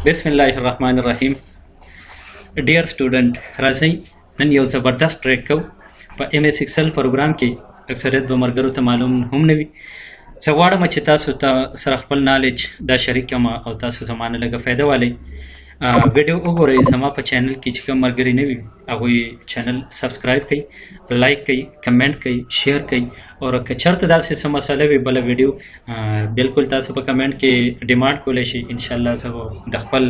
बिस्मिल्लाहिर्रहमानिर्रहीम dear student राځئ نن یو زبردست ټریک کو په ایم ایس ایکسل پروګرام کې اکثریت به مرګرو ته معلوم هم نه وي زه غواړم چې تاسو ته سره خپل نالج دا شریک کړم او تاسو زمانه لږه فایده والی ویډیو وګورئ زما په چینل کې چې کوم مرګري نه وي هغوی چینل سبسکرایب کړئ لایک کړئ کمنټ کړئ شیر کړئ او که چېرته داسې څه مسله وي بله ویډیو بالکل تاسو په کمنټ کې ډیمانډ کولی شئ انشاءالله زه د خپل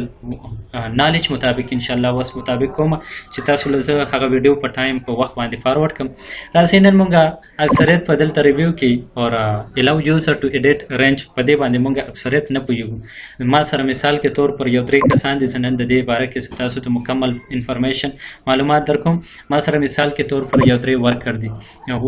نالج مطابق انشاءالله وس مطابق کوم چې تاسو له زه هغه ویډیو په ټایم په وخت باندې فارورډ کړم راځئ نن مونږ اکثریت په دلته ریویو کې اور الاو یوزر ټو ایډیټ رینج په دې باندې مونږ اکثریت نه پوهیږو ما سره مثال کې طور پر یو درې کسان دي نن د دې باره کې تاسو ته مکمل انفارمیشن معلومات درکوم ما سره مثال کې طور پر یو درې ورکر دي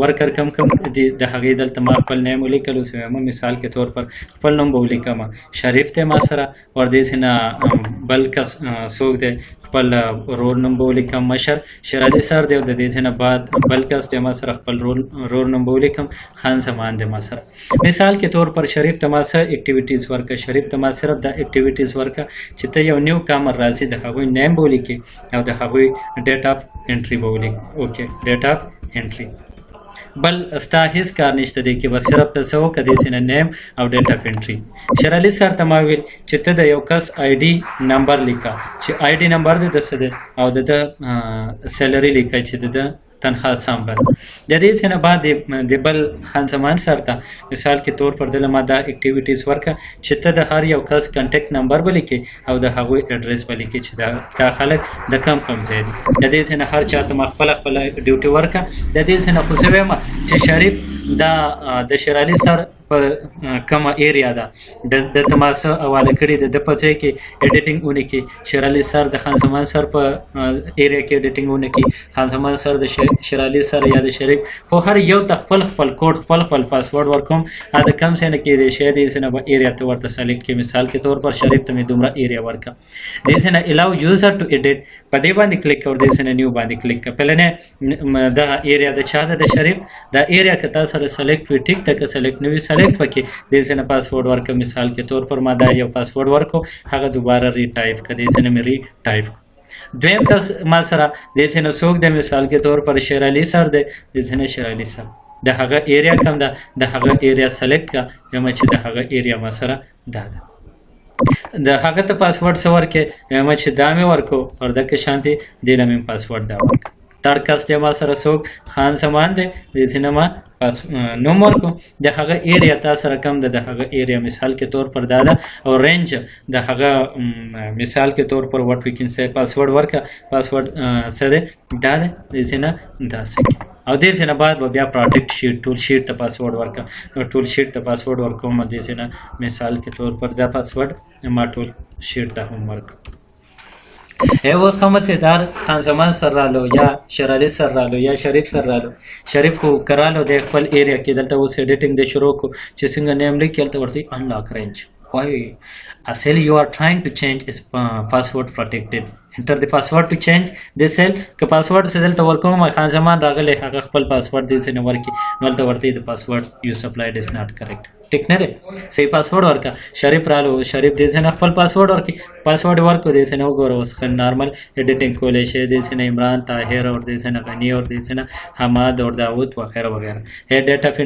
ورکر کم دي د هغې دلته ما خپل نیم ولیکلو سویم مثال کې طور پر خپل نوم به ولیکم شریف دی ما سره ور دې نه بل کس څوک دی خپل رول نوم به ولیکم مشر شیر علي سر دی او د دې نه بعد بل کس دی ما سره خپل رول نوم به ولیکم خان زمان دی ما سره مثال کې طور پر شریف ته ما سره اکټیویټیز ورکه شریف ته ما صرف د اکټیویټیز ورکه چې ته یو نیو کامر راځي د هغوی نیم به ولیکې او د هغوی ډیټ اف انټري به ولیکې اوکې ډیټ اف انټري بل ستا هیڅ کار نشته دی کې بس صرف ته څه وکړه دې نه نیم او ډیټ اف انټري شیر علي سر ته ما ویل چې ته د یو کس آی ډي نمبر لیکه چې آی ډي نمبر دې د څه دی او د سیلري لیکه چې د تنخواه سامبل د دې نه بعد د بل خان زمان سر ته مثال کې طور پر دله ما دا اکټیویټیز ورکه چې ته د هر یو کس کنټیکټ نمبر به لیکې او د هغوی اډرس به لیکې چې دا خلک د کم ځای دي د دې نه هر چاته ما خپله ډیوټي ورکه د دې نه خو زه وایم چې شریف دا د شیر علي سر په کومه ایریا ده د تماسه حواله کړي د په ځای کې ایډیټینګ ونی کې شیر علي سر د خان زمان سر په ایریا کې ایډیټینګ ونی کې خان زمان سر د شیر علي سر یا د شریف خو هر یو خپل کوډ خپل پاسورډ ورکوم دا کم څه نه کې دی شی دې نه به ایریا ته ورته سلیکټ کې مثال کې طور پر شریف ته مې دومره ایریا ورکا دې نه الاو یوزر ټو ایډیټ په دې باندې کلیک اور دې نه نیو باندې کلیک کړه نه دا ایریا د چا د شریف دا ایریا که تاسو سره سلیکټ وي ټیک تک سلیکټ نوي پکې د سینه پاسورډ ورکړه مثال کې طور پر ما دا یو پاسورډ ورکو هغه دوباره ری ټایپ کړه د سینه مې ری ټایپ دویم کس ما سره د سینه څوک د مثال کې طور پر شیر علي سر د سینه شیر علي سر د هغه ایریا کم ده د هغه ایریا سلیکټ کړه یم چې د هغه ایریا ما سره دا ده د هغه ته پاسورډ سور کې یم چې دا مې ورکو اور د کې شانتي د لمې پاسورډ دا ورک تھرڈ کسٹمر سره څوک خان سامان دی د سینما پاس نوم ورکو د هغه ایریا تاسو سره کم د هغه ایریا مثال کې طور پر دادا او رینج د هغه مثال کې طور پر وات وی کین سي پاسورډ ورکا پاسورډ سره دا د سینا داسې او د سینا بعد بیا پروټیکټ شیټ ټول شیټ ته پاسورډ ورکا ټول شیټ ته پاسورډ ورکوم د سینا مثال کې طور پر دا پاسورډ ما ټول شیټ ته هم ورکو اوس هم سیدار خان زمان سر رالو یا شیر علي سر رالو یا شریف سر رالو شریف خو کرالو د خپل ایریا کې دلته اوس ایډیټینګ د شروع کو چې څنګه نیم لیکل ته ورته انلاک رینج why asel you are trying to change is password protected enter the password to change this cell که پاسورډ سدل ته ورکوم خان زمان راغله هغه خپل پاسورډ دې سره ورکی نو ته ورته د پاسورډ یو سپلایډ از ناٹ کریکټ ټیک نه دی صحیح پاسورډ ورکا شریف رالو شریف دې سره خپل پاسورډ ورکی پاسورډ ورکو دې سره وګورئ اوس خل نارمل ایډیټینګ کولای شي دې سره عمران طاهر اور دې سره غنی اور دې سره حماد اور داوود وغیرہ وغیرہ ہے ډیټا اف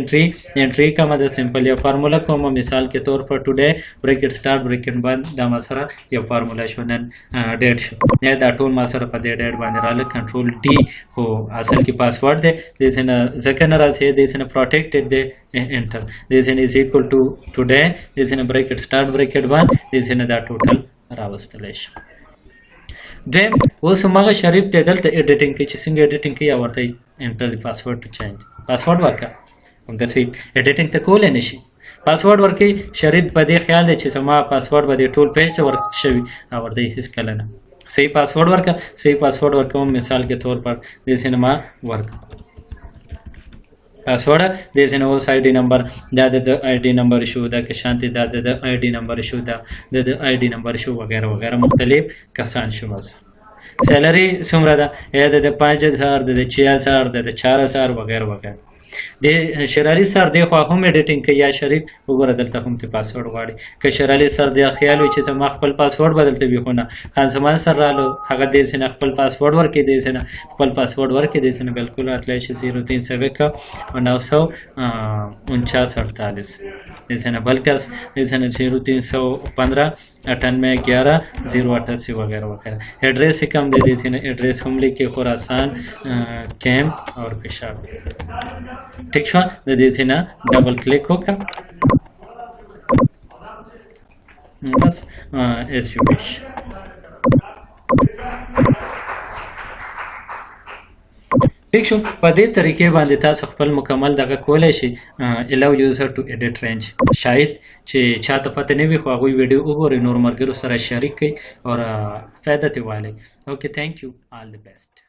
انټری کا مطلب سمپل یو فارمولا کوم مثال کے طور پر ټوډے بریکټ سٹارټ بریکټ بند دا مسره یو فارمولا شو نن ډیټ شو یا دا ټول ما سره په دې ډیټ باندې رااله کنټرول ډي هو اصل کې پاسورډ دی د سینه ځکه نه راځي د سینه پروټیکټډ دی انټر د سینه از ایکوال ټو ټوډے د سینه بریکټ سٹارټ بریکټ باندې د سینه دا ټوټل راوستل شي دیم اوس موږ شریف ته دلته ایډیټینګ کې چې څنګه ایډیټینګ کې ورته انټر دی پاسورډ ټو چینج پاسورډ ورکا هم د سی ایډیټینګ ته کول نه شي پاسورډ ورکي شریف په دې خیال دی چې سما پاسورډ به ټول پیج ورک شوی او ورته هیڅ کله نه صحیح پاسورډ ورکا صحیح پاسورډ ورکوم مثال کے طور پر د سینما ورک پاسورډ د سینما اوس آی ډي نمبر دا د آی ډي نمبر شو دا که شانتي دا د آی ډي نمبر شو دا د آی ډي نمبر شو وغیرہ وغیرہ مختلف کسان شو بس سیلری څومره ده یا د 5000 د 6000 د 4000 وغیرہ وغیرہ د شرالي سر دی خو هم اډیټینګ کوي یا شریف وګوره دلته هم ته پاسورډ غواړي که شرالي سر دی خیال وي چې زما خپل پاسورډ بدلته وي خو نه خان زمان سر رالو هغه دې سره خپل پاسورډ ورکې دې سره خپل پاسورډ ورکې دې سره بالکل راتلای شي 0301 و 949 دې سره بلکې دې سره 0315 9811 088 वगैरह वगैरह एड्रेस से कम दे दी थी ना एड्रेस हम लिखे खुरासान कैंप और पेशाब ठीक है दे दी थी ना डबल क्लिक होगा बस as you wish ٹھیک شو په دې طریقې باندې تاسو خپل مکمل دغه کولای شي allow user to edit range شاید چې چاته پته نه وي خو هغه ویډیو وګوري نور مرګرو سره شریک کړي او فائدہ ته والي اوکے thank you all the best